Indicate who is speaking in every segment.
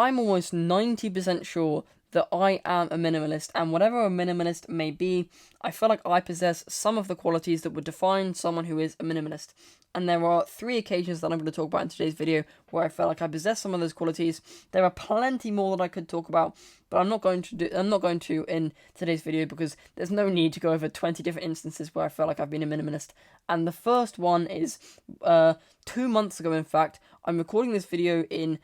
Speaker 1: I'm almost 90% sure that I am a minimalist, and whatever a minimalist may be, I feel like I possess some of the qualities that would define someone who is a minimalist. And there are 3 occasions that I'm going to talk about in today's video where I feel like I possess some of those qualities. There are plenty more that I could talk about, but I'm not going to in today's video because there's no need to go over 20 different instances where I feel like I've been a minimalist. And the first one is 2 months ago, in fact. I'm recording this video in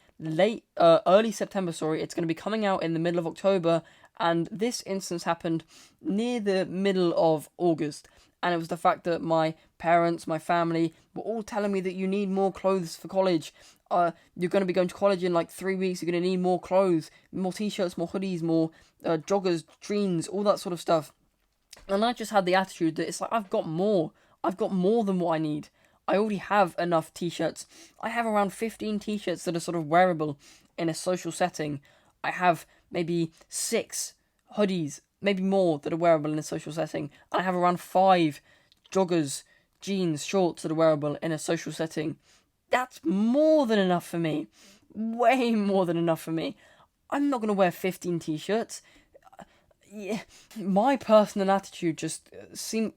Speaker 1: early September, it's going to be coming out in the middle of October, and this instance happened near the middle of August, and it was the fact that my parents, my family, were all telling me that you need more clothes for college. You're going to be going to college in like 3 weeks, you're going to need more clothes, more t-shirts, more hoodies, more joggers, jeans, all that sort of stuff. And I just had the attitude that it's like, I've got more than what I need. I already have enough t-shirts. I have around 15 t-shirts that are sort of wearable in a social setting. I have maybe 6 hoodies, maybe more, that are wearable in a social setting. I have around 5 joggers, jeans, shorts that are wearable in a social setting. That's more than enough for me. Way more than enough for me. I'm not going to wear 15 t-shirts. Yeah, my personal attitude just seems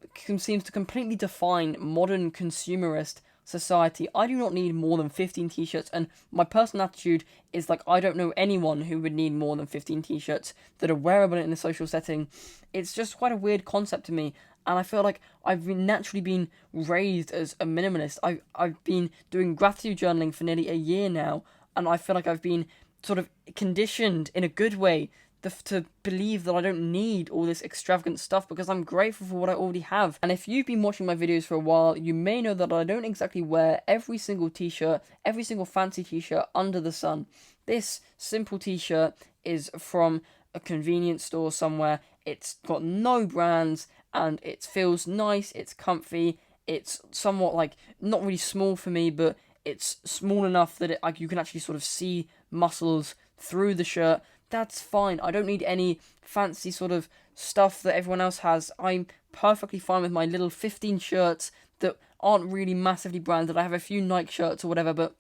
Speaker 1: to completely define modern consumerist society. I do not need more than 15 t-shirts, and my personal attitude is like, I don't know anyone who would need more than 15 t-shirts that are wearable in a social setting. It's just quite a weird concept to me, and I feel like I've naturally been raised as a minimalist. I've been doing gratitude journaling for nearly a year now, and I feel like I've been sort of conditioned in a good way to believe that I don't need all this extravagant stuff because I'm grateful for what I already have. And if you've been watching my videos for a while, you may know that I don't exactly wear every single t-shirt, every single fancy t-shirt under the sun. This simple t-shirt is from a convenience store somewhere. It's got no brands, and it feels nice, it's comfy, it's somewhat like, not really small for me, but it's small enough that you can actually sort of see muscles through the shirt. That's fine. I don't need any fancy sort of stuff that everyone else has. I'm perfectly fine with my little 15 shirts that aren't really massively branded. I have a few Nike shirts or whatever, but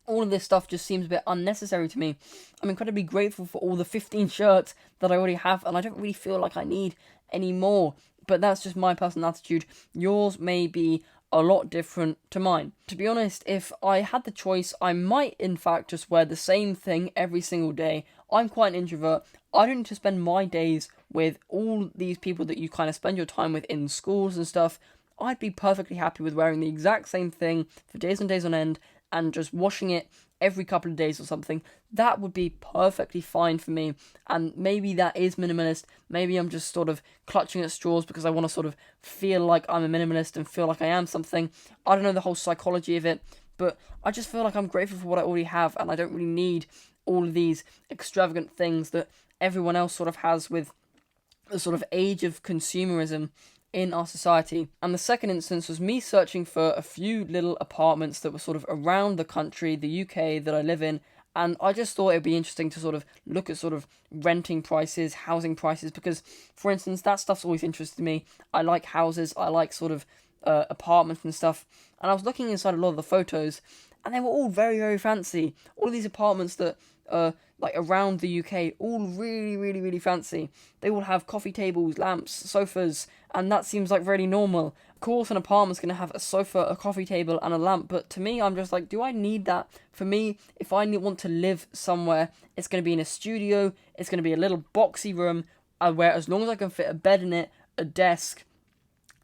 Speaker 1: all of this stuff just seems a bit unnecessary to me. I'm incredibly grateful for all the 15 shirts that I already have, and I don't really feel like I need any more. But that's just my personal attitude. Yours may be a lot different to mine. To be honest, if I had the choice, I might in fact just wear the same thing every single day. I'm quite an introvert. I don't need to spend my days with all these people that you kind of spend your time with in schools and stuff. I'd be perfectly happy with wearing the exact same thing for days and days on end and just washing it every couple of days or something. That would be perfectly fine for me. And maybe that is minimalist. Maybe I'm just sort of clutching at straws because I want to sort of feel like I'm a minimalist and feel like I am something. I don't know the whole psychology of it, but I just feel like I'm grateful for what I already have, and I don't really need all of these extravagant things that everyone else sort of has with the sort of age of consumerism in our society. And the second instance was me searching for a few little apartments that were sort of around the country, the UK that I live in, and I just thought it'd be interesting to sort of look at sort of renting prices, housing prices, because, for instance, that stuff's always interested me. I like houses, I like sort of apartments and stuff, and I was looking inside a lot of the photos, and they were all very, very fancy. All of these apartments that like around the UK, all really, really, really fancy. They all have coffee tables, lamps, sofas, and that seems like really normal. Of course, an apartment's going to have a sofa, a coffee table, and a lamp, but to me, I'm just like, do I need that? For me, if I want to live somewhere, it's going to be in a studio, it's going to be a little boxy room, where as long as I can fit a bed in it, a desk,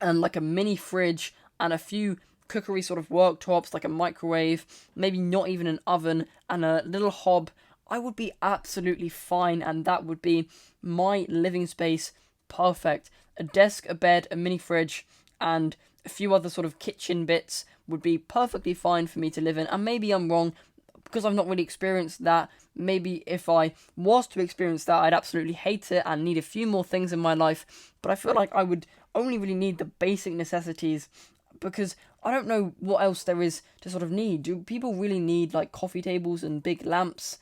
Speaker 1: and like a mini fridge, and a few cookery sort of worktops, like a microwave, maybe not even an oven, and a little hob, I would be absolutely fine, and that would be my living space perfect. A desk, a bed, a mini fridge, and a few other sort of kitchen bits would be perfectly fine for me to live in. And maybe I'm wrong, because I've not really experienced that. Maybe if I was to experience that, I'd absolutely hate it and need a few more things in my life. But I feel like I would only really need the basic necessities, because I don't know what else there is to sort of need. Do people really need like coffee tables and big lamps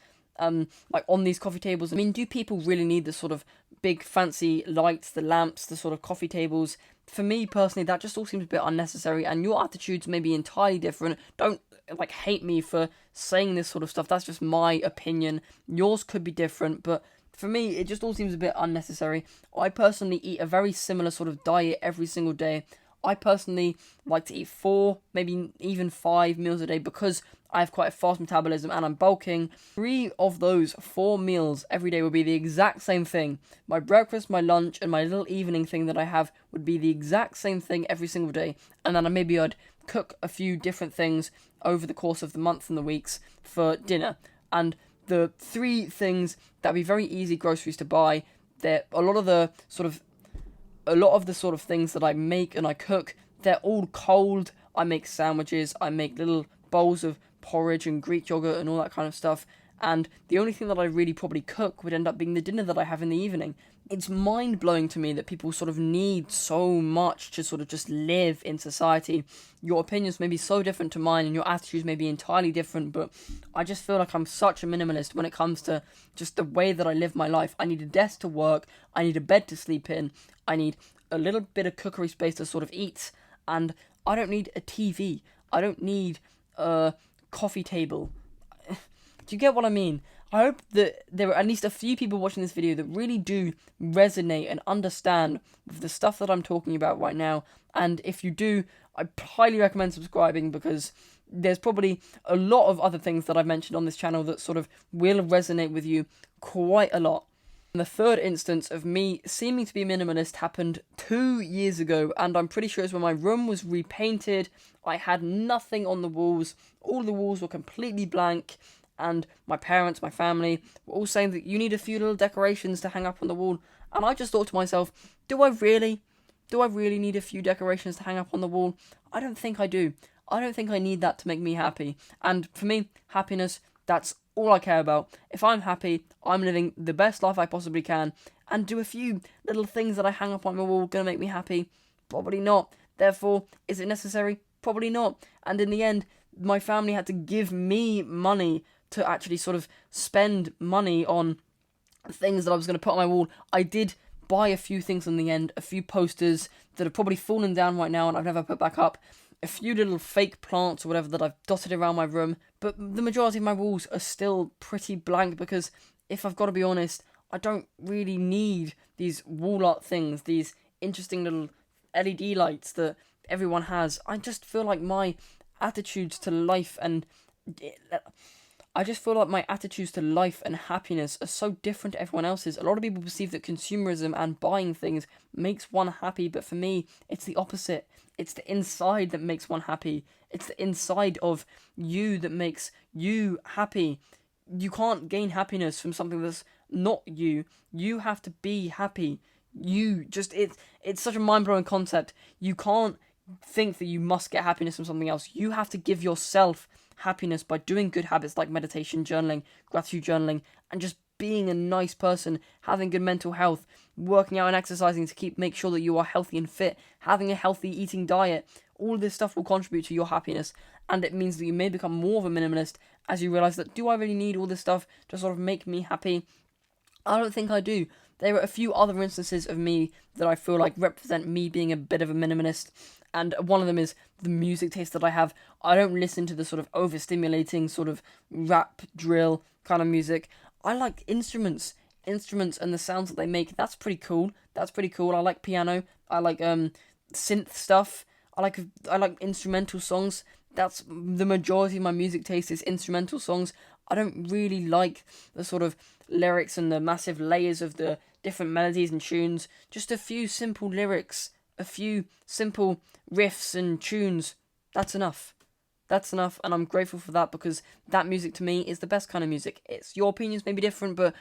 Speaker 1: like on these coffee tables? I mean, do people really need the sort of big fancy lights, the lamps, the sort of coffee tables. For me personally, that just all seems a bit unnecessary, and your attitudes may be entirely different. Don't like hate me for saying this sort of stuff. That's just my opinion. Yours could be different, but for me, it just all seems a bit unnecessary. I personally eat a very similar sort of diet every single day. I personally like to eat 4, maybe even 5 meals a day because I have quite a fast metabolism and I'm bulking. 3 of those 4 meals every day would be the exact same thing. My breakfast, my lunch, and my little evening thing that I have would be the exact same thing every single day. And then maybe I'd cook a few different things over the course of the month and the weeks for dinner. And the 3 things that'd be very easy groceries to buy. They're a lot of the sort of things that I make and I cook, they're all cold. I make sandwiches, I make little bowls of porridge and Greek yogurt and all that kind of stuff. And the only thing that I really probably cook would end up being the dinner that I have in the evening. It's mind-blowing to me that people sort of need so much to sort of just live in society. Your opinions may be so different to mine and your attitudes may be entirely different, but I just feel like I'm such a minimalist when it comes to just the way that I live my life. I need a desk to work, I need a bed to sleep in, I need a little bit of cookery space to sort of eat, and I don't need a TV. I don't need a coffee table. Do you get what I mean? I hope that there are at least a few people watching this video that really do resonate and understand with the stuff that I'm talking about right now. And if you do, I highly recommend subscribing because there's probably a lot of other things that I've mentioned on this channel that sort of will resonate with you quite a lot. And the third instance of me seeming to be a minimalist happened 2 years ago, and I'm pretty sure it's when my room was repainted. I had nothing on the walls. All the walls were completely blank. And my parents, my family, were all saying that you need a few little decorations to hang up on the wall. And I just thought to myself, do I really need a few decorations to hang up on the wall? I don't think I do. I don't think I need that to make me happy. And for me, happiness, that's all I care about. If I'm happy, I'm living the best life I possibly can. And do a few little things that I hang up on my wall gonna make me happy? Probably not. Therefore, is it necessary? Probably not. And in the end, my family had to give me money to actually sort of spend money on things that I was going to put on my wall. I did buy a few things in the end, a few posters that have probably fallen down right now and I've never put back up, a few little fake plants or whatever that I've dotted around my room, but the majority of my walls are still pretty blank because, if I've got to be honest, I don't really need these wall art things, these interesting little LED lights that everyone has. I just feel like my attitudes to life and happiness are so different to everyone else's. A lot of people perceive that consumerism and buying things makes one happy, but for me, it's the opposite. It's the inside that makes one happy. It's the inside of you that makes you happy. You can't gain happiness from something that's not you. You have to be happy. It's such a mind-blowing concept. You can't think that you must get happiness from something else. You have to give yourself happiness by doing good habits like meditation, journaling, gratitude journaling, and just being a nice person, having good mental health, working out and exercising to make sure that you are healthy and fit, having a healthy eating diet. All of this stuff will contribute to your happiness, and it means that you may become more of a minimalist as you realize that, do I really need all this stuff to sort of make me happy? I don't think I do. There are a few other instances of me that I feel like represent me being a bit of a minimalist, and one of them is the music taste that I have. I don't listen to the sort of overstimulating sort of rap, drill kind of music. I like instruments and the sounds that they make. That's pretty cool. I like piano. I like synth stuff. I like instrumental songs. That's the majority of my music taste is instrumental songs. I don't really like the sort of lyrics and the massive layers of the different melodies and tunes. Just a few simple lyrics, a few simple riffs and tunes. That's enough, and I'm grateful for that because that music to me is the best kind of music. Your opinions may be different, but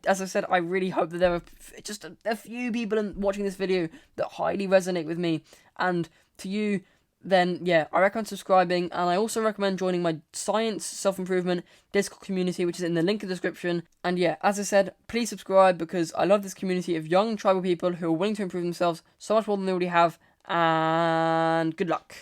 Speaker 1: as I said, I really hope that there are just a few people watching this video that highly resonate with me, and to you, then yeah, I recommend subscribing, and I also recommend joining my science self-improvement Discord community, which is in the link in the description. And yeah, as I said, please subscribe because I love this community of young tribal people who are willing to improve themselves so much more than they already have, and good luck.